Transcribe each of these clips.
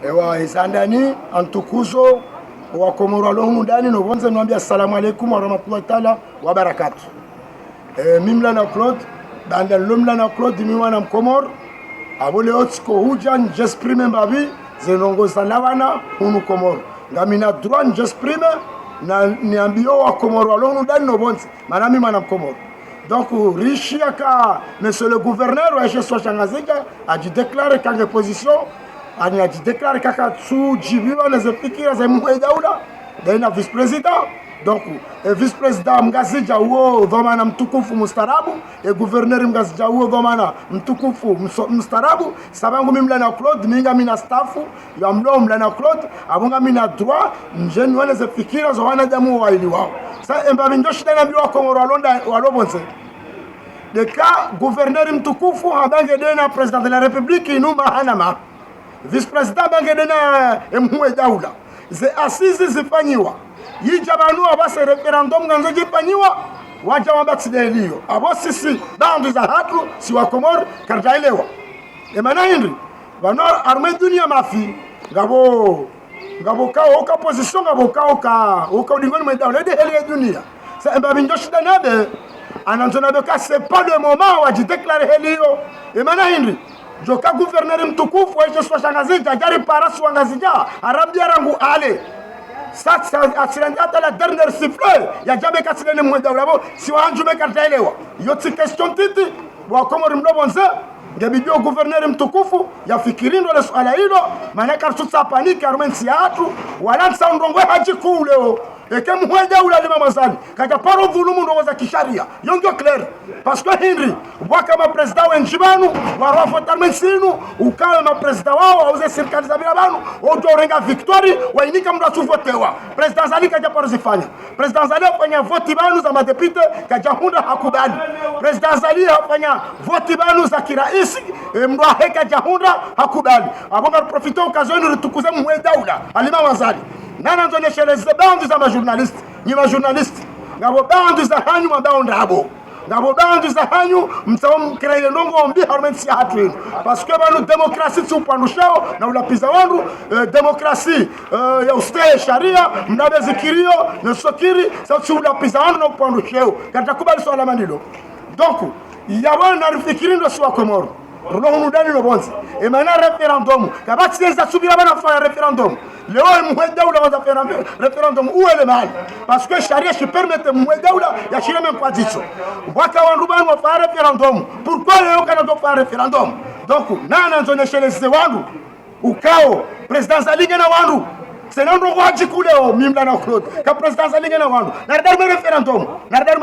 Ewa isandani antukuzo wa Komoro alohumu ndani no bonze nwambia assalamu alaikum wa rahmatullahi ta'ala wa barakatuh. Mimla na Claude banda lumla na Claude miwana mkomor abole otsko hujan j'exprime mbabi zenongo salawana hunu Komoro ngamina droit j'exprime na niambio wa Komoro alohumu ndani no bonze manami mana mkomor. Donc Richia ka monsieur le gouverneur wa Jeswa Changazika a dit déclarer qu'en position ani a dit déclarer kaka sous jibiwa na zefikira za Mwedaula na vice président. Donc vice président Mgazija uo dhomana mtukufu mustarabu gouverneur Mgazija uo dhomana mtukufu mustarabu sabangu mimla na Claude minga mina staffu ya mlo mla na Claude abunga mina droit njeni wana zefikira za wana jamu wa ili wao sa emba mindoshi na biwa Komoro alonda walobonse le cas gouverneur mtukufu habange dena président de la république inuma hanama vice-président bangedena Mwedaula ze asizi zifanyiwa yijabanu abase referendum nganzo jifanyiwa waja wabatsideliyo abo sisi bandu za hatu si wa Komoro karjaelewa emana hindi bano arme dunia mafi ngabo ka oka position ngabo ka oka udingoni Mwedaula de hele dunia sa emba bindoshi danabe ananzona beka c'est pas le moment wa déclarer helio emana hindi joka gouverneur mtukufu wa Jeswa Changazija jari parasu wangazija arabia rangu ale sasa asirandata la dernière sifflet ya jabe kasilene Mwedaula bo si wanjume kartaelewa yoti question titi wa Komoro mlobonze ngebidio gouverneur mtukufu ya fikirindo le swala hilo maana kartutsa paniki armensi atu wala nsandongwe haji kuleo eke Mwedaula lima mazali kaja paro dhulumu ndo za kisharia yongyo clair parce que Henry waka ma president wenjibanu warwa fotarmensinu ukawe ma president wao auze serikali za bila banu otorenga victoire wainika mda suvotewa president zali kaja paro zifanya president zali afanya voti banu za madepite kaja hunda hakubali president zali afanya voti banu za kiraisi mdwa heka jahunda hakubali abonga profiter occasion ritukuze Mwedaula alima mazali nana nzoneshe les bandes za ma journaliste ni ma journaliste ngabo bandu za hanyu mabao ndabo ngabo bandu za hanyu mtsaom créer ndongo ombi harmensi hatu parce que banu démocratie tsupandushao na ulapiza wandu démocratie ya ustahe sharia mnabe zikirio na sokiri sa tsulapiza wandu na upandushao katakubali swala mandilo donc yabana rifikirindo swa Komoro rono ndani no bonzi emana referendum kabati sasa subira bana fa referendum leo Mwedaula va faire un référendum où est le mal parce que charia se permet Mwedaula ya shire même pas dit ça waka wandu bana va faire référendum pourquoi leo kana do faire référendum donc nana nzone chez les wandu ukao président zalinga na wandu senando waji kuleo mimla na Claude ka président zalinga na wandu na darme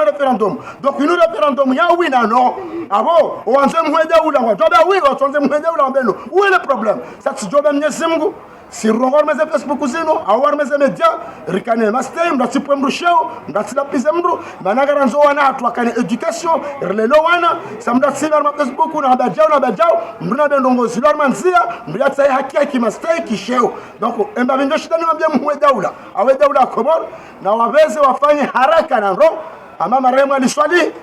référendum donc une référendum ya oui na non abo oanze Mwedaula wa toba oui oanze Mwedaula mbeno où est le problème ça tu jobe Mwenyezi Mungu si rongor meze Facebook zino awar meze media rikane mastay mdatipwe mrusheo mdatila pize mru managara nzo wana hatu wakane education relelo wana samdatsiba ma Facebook na bajao mruna bendongo zilor manzia mbiatsa haki mastay kisheo donc emba bingo shitani mwambia Mwedaula Daula Komoro na waweze wafanye haraka na ro ama maremo aliswali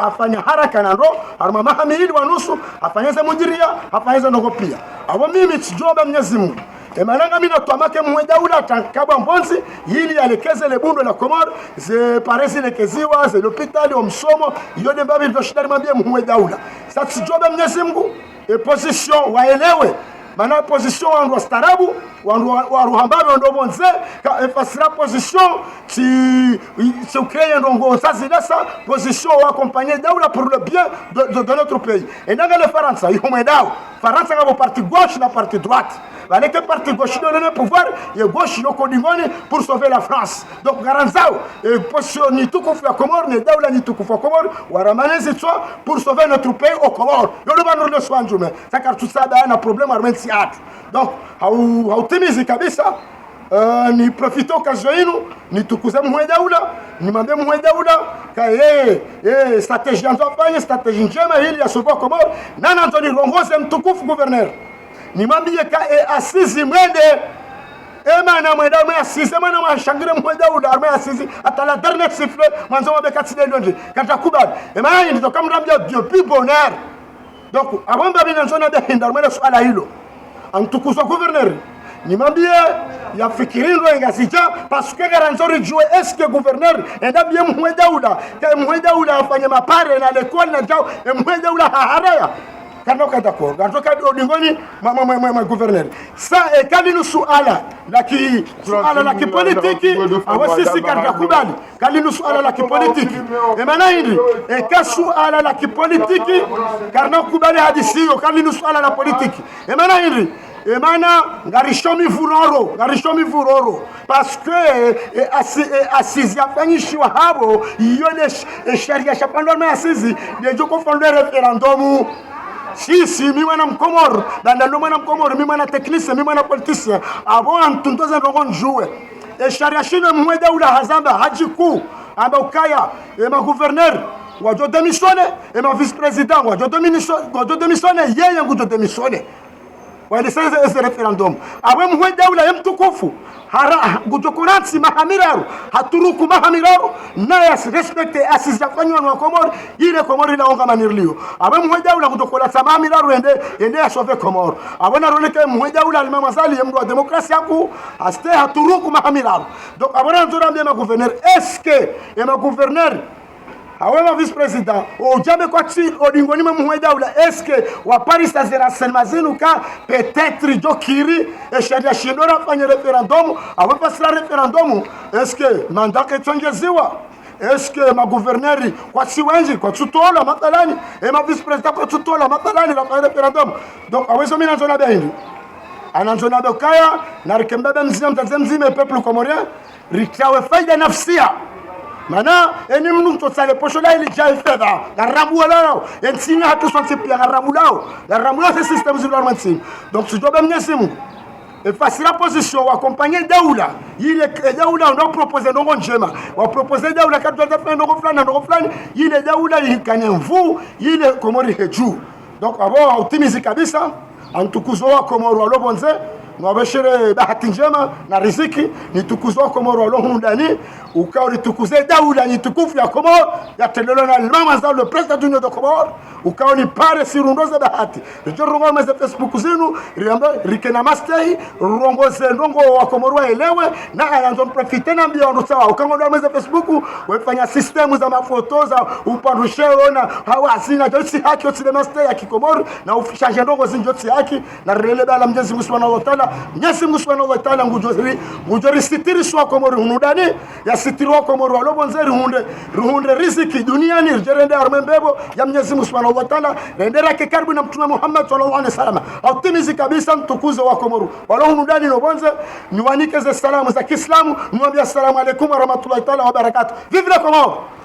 afanya haraka na ro arma mahamili wanusu afanyeze mudiria afanyeze ndogo pia abo mimi tijoba Mwenyezi Mungu emananga mina twamake Mwedaula tankabwa mbonzi ili alekeze le bundo la Komoro ze paresi lekeziwa ze l'hôpital omsomo yode babi ndoshitani mwambia Mwedaula sasa tijoba Mwenyezi Mungu e position waelewe mana position wandu wa starabu wa ruhambabe ndo bonze ka efasira position si créer ndongo sasa desa position wa accompagner Daula pour le bien de notre pays et nanga le Faransa yomedao Faransa ngabo parti gauche na parti droite avec le parti gauche donne le pouvoir et gauche no kodingoni pour sauver la France donc garanzao et position ni tukufu ya Komoro ni Daula ni tukufu ya Komoro waramanezi toi pour sauver notre pays au Komoro yolo bandu le swanjume saka tusada na problème armensi atu donc hautimizi kabisa ni profite occasion yenu ni tukuze Mwedaula ni mambe Mwedaula ka strategie nzofanya strategie njema hili ya sobo Komoro nana ntoni rongoze mtukufu gouverneur ni mambie ka asizi mwende emana Mwedaula asizi emana mashangire Mwedaula arme asizi atala dernier sifflet manzo mabekatide ndonje katakubali emana nditoka mrambia Dieu plus bonheur donc abamba bina nzona de hinda mwele swala hilo antukuzwa gouverneur nimambie yafikirindo ingasija parce que garanzori jouer est-ce que gouverneur enda bien Moué Daouda afanye mapare na l'école na jao Moué Daouda haraya kanoka d'accord gatoka odingoni mama gouverneur ça et kalinu suala la kipolitiki awasisi katika kubali kalinu suala la kipolitiki e maana hili e kasuala la kipolitiki karna kubali hadisio kalinu suala la politiki e maana hili emana ngarishomi vuroro parce que asizi afanyishwa habo yone sheria shapandwa na asizi ndio kufanya referendum si mimi mwana mkomoro bandalo mwana mkomoro mimi mwana technicien mimi mwana politicien avant tuntoza ndongo njue sheria shino Moué Daouda hazamba hajiku amba ukaya ma gouverneur wajo démissionner et ma vice-président wajo démissionner yeye ngujo démissionner walisema ese referendum awe Moué Daouda yemtukufu hara gutokoransi mahamiraru haturuku mahamiraru na respecte asizafanywa na Komoro ile Komoro inaonga manirlio awe Moué Daouda gutokola mahamiraru ende asove Komoro abona roneke Moué Daouda alimama sali yemdu wa demokrasia ku aste haturuku mahamiraru donc abona nzorambia ma gouverneur est-ce que ma gouverneur awe vice-président ojambe kwa tsi odingoni Moué Daouda est-ce que wa Paris Saint-Germain mazinuka peut-être jokiri et sharia shindora fanya referendum awe pasira referendum est-ce que mandat ketongeziwa est-ce que ma gouverneur kwa siwenji kwa tutola matalani et ma vice-président kwa tutola matalani la fanya referendum donc awe somina zona behindu ananzona bekaya na rikembebe mzima peuple comorien rikawe faida nafsia mana eni mnuto sale posho la ili jai feda garamu lao ensinga hatu sonse pia garamu lao c'est système zibla mansim donc si dobe mnyesimu e fasira position wa accompagner Daouda ile Daouda ndo proposer ndongo njema wa proposer Daouda kadwa da ndongo fulani ile Daouda ikanye mvu ile Komori heju donc abo utimizi kabisa antukuzo wa Komoro alobonze mwabeshere bahati njema na riziki nitukuzo wa Komoro alohundani ukao nitukuze Daouda nitukufu ya Komoro ya telelo na mama za le président du de Komoro ukao ni pare sirundoze bahati rongo meze Facebook zinu riamba rikena mastei rongoze ndongo wa Komoro elewe na anzo profiter na mbiondo sawa ukao ndo meze Facebook wefanya system za mafoto za upandushe na hawasina jotsi haki otsi mastei ya Komoro na ufishaje ndongo zinjotsi haki na relele bala Mwenyezi Mungu Subhanahu wa Ta'ala Mwenyezi Mungu Subhanahu wa Ta'ala ngujori sitiri swa Komoro hunudani ya sitiri wa Komoro alobonzeri hunde riziki duniani jerende armembebo ya Mwenyezi Mungu Subhanahu wa Ta'ala rendera ke karibu na Mtume Muhammad sallallahu alaihi wasallam autimizi kabisa mtukuzo wa Komoro walohunudani nobonze niwanike za salamu za Kiislamu niwaambia assalamu alaykum wa rahmatullahi ta'ala wa barakatuh vive la Komoro.